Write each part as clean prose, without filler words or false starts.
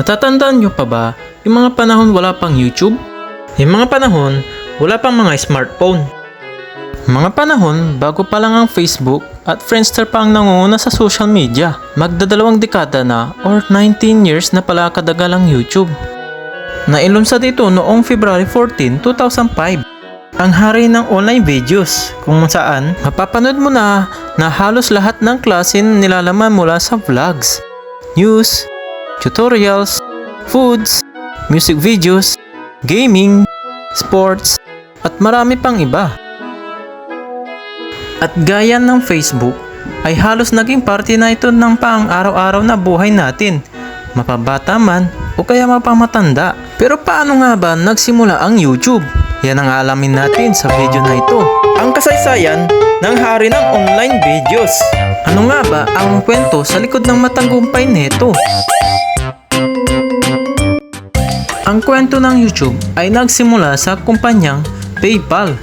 Natatandaan nyo pa ba yung mga panahon wala pang YouTube? Yung mga panahon wala pang mga smartphone. Mga panahon bago pa lang ang Facebook at Friendster pa ang nangunguna sa social media. Magdadalawang dekada na or 19 years na pala kadagal ang YouTube. Nailunsad ito noong February 14, 2005. Ang hari ng online videos kung saan mapapanood mo na halos lahat ng klase nilalaman mula sa vlogs, news, tutorials, foods, music videos, gaming, sports, at marami pang iba. At gaya ng Facebook, ay halos naging parte na ito ng pang-araw-araw na buhay natin, mapabata man o kaya mapamatanda. Pero paano nga ba nagsimula ang YouTube? Yan ang alamin natin sa video na ito. Ang kasaysayan ng hari ng online videos. Ano nga ba ang kwento sa likod ng matagumpay nito? Ang kwento ng YouTube ay nagsimula sa kumpanyang PayPal,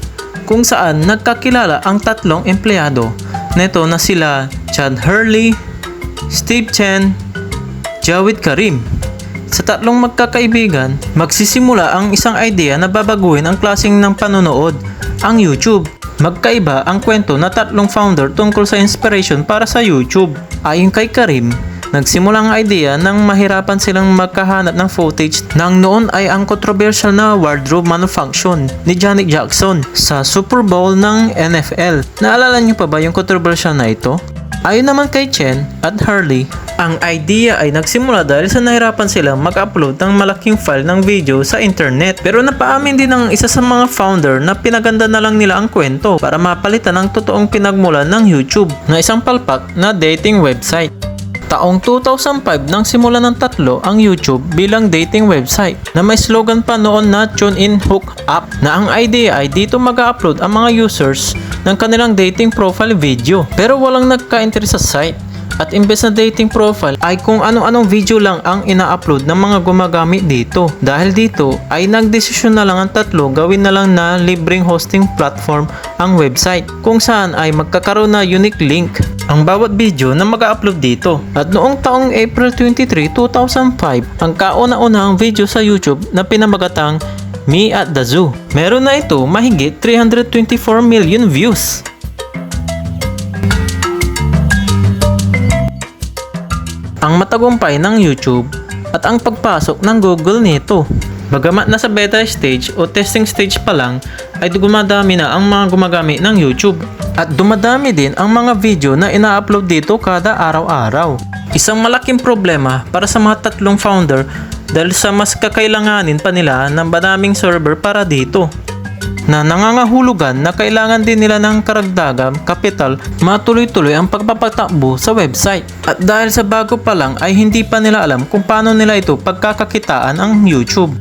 kung saan nagkakilala ang tatlong empleyado nito na sila Chad Hurley, Steve Chen, Jawed Karim. Sa tatlong magkakaibigan, magsisimula ang isang idea na babaguhin ang klaseng ng panonood, ang YouTube. Magkaiba ang kwento na tatlong founder tungkol sa inspiration para sa YouTube. Ayon kay Karim, nagsimula ang idea nang mahirapan silang magkahanap ng footage nang noon ay ang controversial na wardrobe malfunction ni Janet Jackson sa Super Bowl ng NFL. Naalala niyo pa ba yung controversial na ito? Ayon naman kay Chen at Hurley, ang idea ay nagsimula dahil sa nahirapan silang mag-upload ng malaking file ng video sa internet. Pero napaamin din ng isa sa mga founder na pinaganda na lang nila ang kwento para mapalitan ang totoong pinagmulan ng YouTube na isang palpak na dating website. Taong 2005 nang simula ng tatlo ang YouTube bilang dating website na may slogan pa noon na Tune In Hook Up, na ang idea ay dito mag-upload ang mga users ng kanilang dating profile video. Pero walang nagka-interest sa site, at imbes na dating profile ay kung anong video lang ang ina-upload ng mga gumagamit dito. Dahil dito ay nagdesisyon na lang ang tatlo gawin na lang na libreng hosting platform ang website, kung saan ay magkakaroon na unique link ang bawat video na mag-upload dito. At noong taong April 23, 2005, ang kauna-unahang video sa YouTube na pinamagatang Me at the Zoo. Meron na ito mahigit 324 million views. Ang matagumpay ng YouTube at ang pagpasok ng Google nito. Bagamat nasa beta stage o testing stage pa lang, ay dumadami na ang mga gumagamit ng YouTube. At dumadami din ang mga video na ina-upload dito kada araw-araw. Isang malaking problema para sa mga tatlong founder dahil sa mas kakailanganin pa nila ng madaming server para dito, na nangangahulugan na kailangan din nila ng karagdagang kapital matuloy-tuloy ang pagpapatakbo sa website. At dahil sa bago pa lang ay hindi pa nila alam kung paano nila ito pagkakakitaan ang YouTube.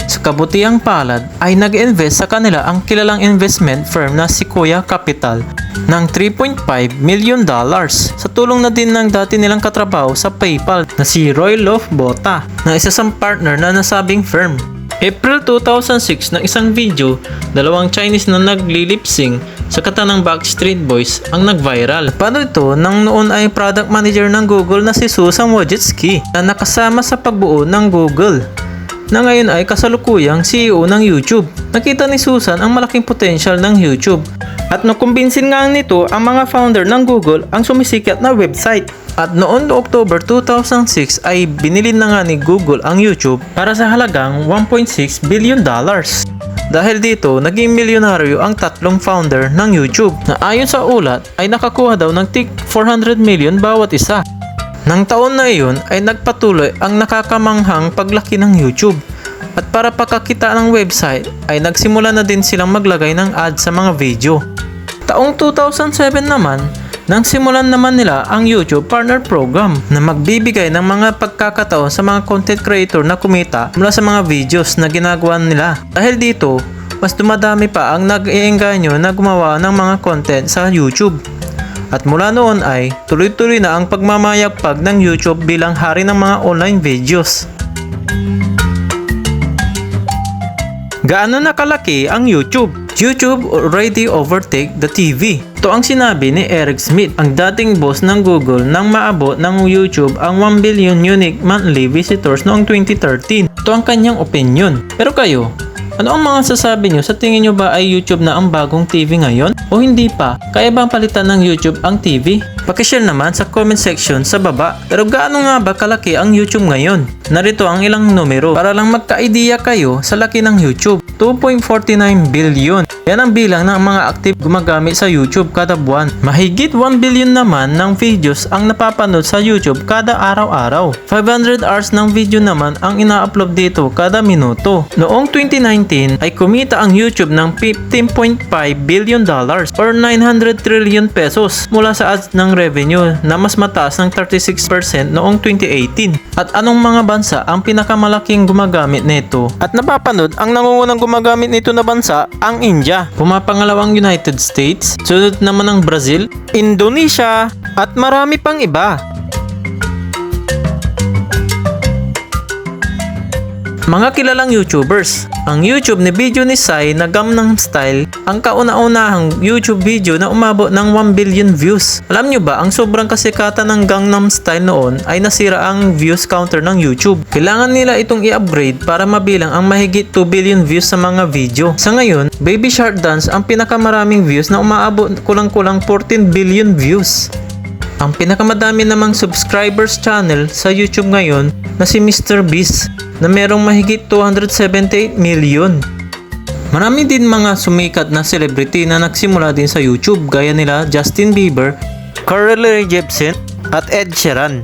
Sa kabutihang palad ay nag-invest sa kanila ang kilalang investment firm na Sequoia Capital ng $3.5 million sa tulong na din ng dati nilang katrabaho sa PayPal na si Roy Lofbota, na isa sa partner na nasabing firm. April 2006 ng isang video, dalawang Chinese na nagli-lip-sync sa kanta ng Backstreet Boys ang nag-viral. Paano ito nang noon ay product manager ng Google na si Susan Wojcicki na nakasama sa pagbuo ng Google, na ngayon ay kasalukuyang CEO ng YouTube. Nakita ni Susan ang malaking potential ng YouTube at nakumbinsin nga nito ang mga founder ng Google ang sumisikat na website. At noon October 2006 ay binili na nga ni Google ang YouTube para sa halagang $1.6 billion. Dahil dito, naging milyonaryo ang tatlong founder ng YouTube na ayon sa ulat ay nakakuha daw ng tig 400 million bawat isa. Nang taon na iyon ay nagpatuloy ang nakakamanghang paglaki ng YouTube. At para pakakita ng website ay nagsimula na din silang maglagay ng ads sa mga video. Taong 2007 naman, nang simulan naman nila ang YouTube Partner Program na magbibigay ng mga pagkakataon sa mga content creator na kumita mula sa mga videos na ginagawa nila. Dahil dito, mas dumadami pa ang nag-iengganyo na gumawa ng mga content sa YouTube. At mula noon ay tuloy-tuloy na ang pagmamayagpag ng YouTube bilang hari ng mga online videos. Gaano na kalaki ang YouTube? YouTube already overtake the TV. Ito ang sinabi ni Eric Schmidt, ang dating boss ng Google nang maabot ng YouTube ang 1 billion unique monthly visitors noong 2013. Ito ang kanyang opinion. Pero kayo, ano ang mga sasabi nyo? Sa tingin nyo ba ay YouTube na ang bagong TV ngayon? O hindi pa? Kaya bang palitan ng YouTube ang TV? Pakishare naman sa comment section sa baba. Pero gaano nga ba kalaki ang YouTube ngayon? Narito ang ilang numero para lang magka-idea kayo sa laki ng YouTube. 2.49 billion. Yan ang bilang ng mga active gumagamit sa YouTube kada buwan. Mahigit 1 billion naman ng videos ang napapanood sa YouTube kada araw-araw. 500 hours ng video naman ang ina-upload dito kada minuto. Noong 2019 ay kumita ang YouTube ng $15.5 billion or 900 trillion pesos mula sa ads ng revenue na mas mataas ng 36% noong 2018. At anong mga bansa ang pinakamalaking gumagamit nito? At napapanood ang nangungunang gumagamit nito na bansa ang India. Pumapangalawang United States, sunod naman ang Brazil, Indonesia, at marami pang iba. Mga kilalang YouTubers. Ang YouTube ni video ni Psy na Gangnam Style ang kauna-unahang YouTube video na umabot ng 1 billion views. Alam nyo ba, ang sobrang kasikatan ng Gangnam Style noon ay nasira ang views counter ng YouTube. Kailangan nila itong i-upgrade para mabilang ang mahigit 2 billion views sa mga video. Sa ngayon, Baby Shark Dance ang pinakamaraming views na umaabot kulang-kulang 14 billion views. Ang pinakamadami namang subscribers channel sa YouTube ngayon na si Mr. Beast na merong mahigit 278 million. Marami din mga sumikat na celebrity na nagsimula din sa YouTube gaya nila Justin Bieber, Carly Rae Jepsen at Ed Sheeran.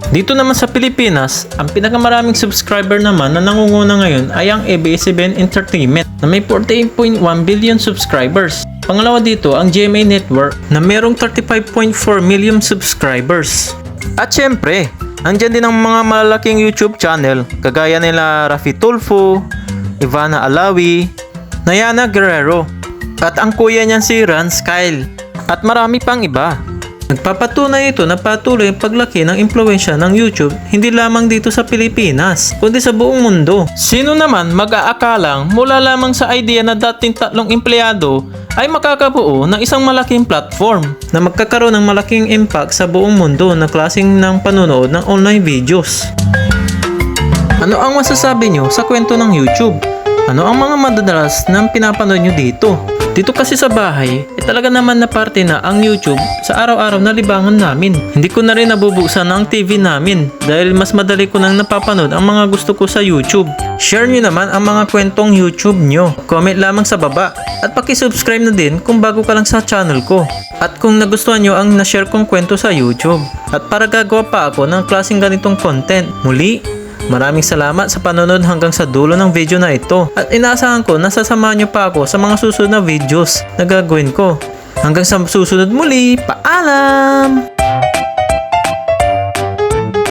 Dito naman sa Pilipinas, ang pinakamaraming subscriber naman na nangunguna ngayon ay ang ABS-CBN Entertainment na may 48.1 billion subscribers. Pangalawa dito ang GMA Network na merong 35.4 million subscribers. At syempre, andyan din ang mga malalaking YouTube channel kagaya nila Rafi Tulfo, Ivana Alawi, Nayana Guerrero, at ang kuya niyan si Rance Kyle, at marami pang iba. Nagpapatunay ito na patuloy ang paglaki ng impluwensya ng YouTube hindi lamang dito sa Pilipinas, kundi sa buong mundo. Sino naman mag-aakalang mula lamang sa idea na dating 3 empleyado ay makakabuo ng isang malaking platform na magkakaroon ng malaking impact sa buong mundo na klaseng ng panonood ng online videos. Ano ang masasabi nyo sa kwento ng YouTube? Ano ang mga madadalas na pinapanood nyo dito? Dito kasi sa bahay, talaga naman na parte na ang YouTube sa araw-araw na libangan namin. Hindi ko na rin nabubuksan ang TV namin dahil mas madali ko nang napapanood ang mga gusto ko sa YouTube. Share nyo naman ang mga kwentong YouTube nyo. Comment lamang sa baba at paki-subscribe na din kung bago ka lang sa channel ko. At kung nagustuhan nyo ang na-share kong kwento sa YouTube. At para gagawa pa ako ng klaseng ganitong content. Muli, maraming salamat sa panonood hanggang sa dulo ng video na ito. At inaasahan ko na sasamahan nyo pa ako sa mga susunod na videos na gagawin ko. Hanggang sa susunod muli, paalam!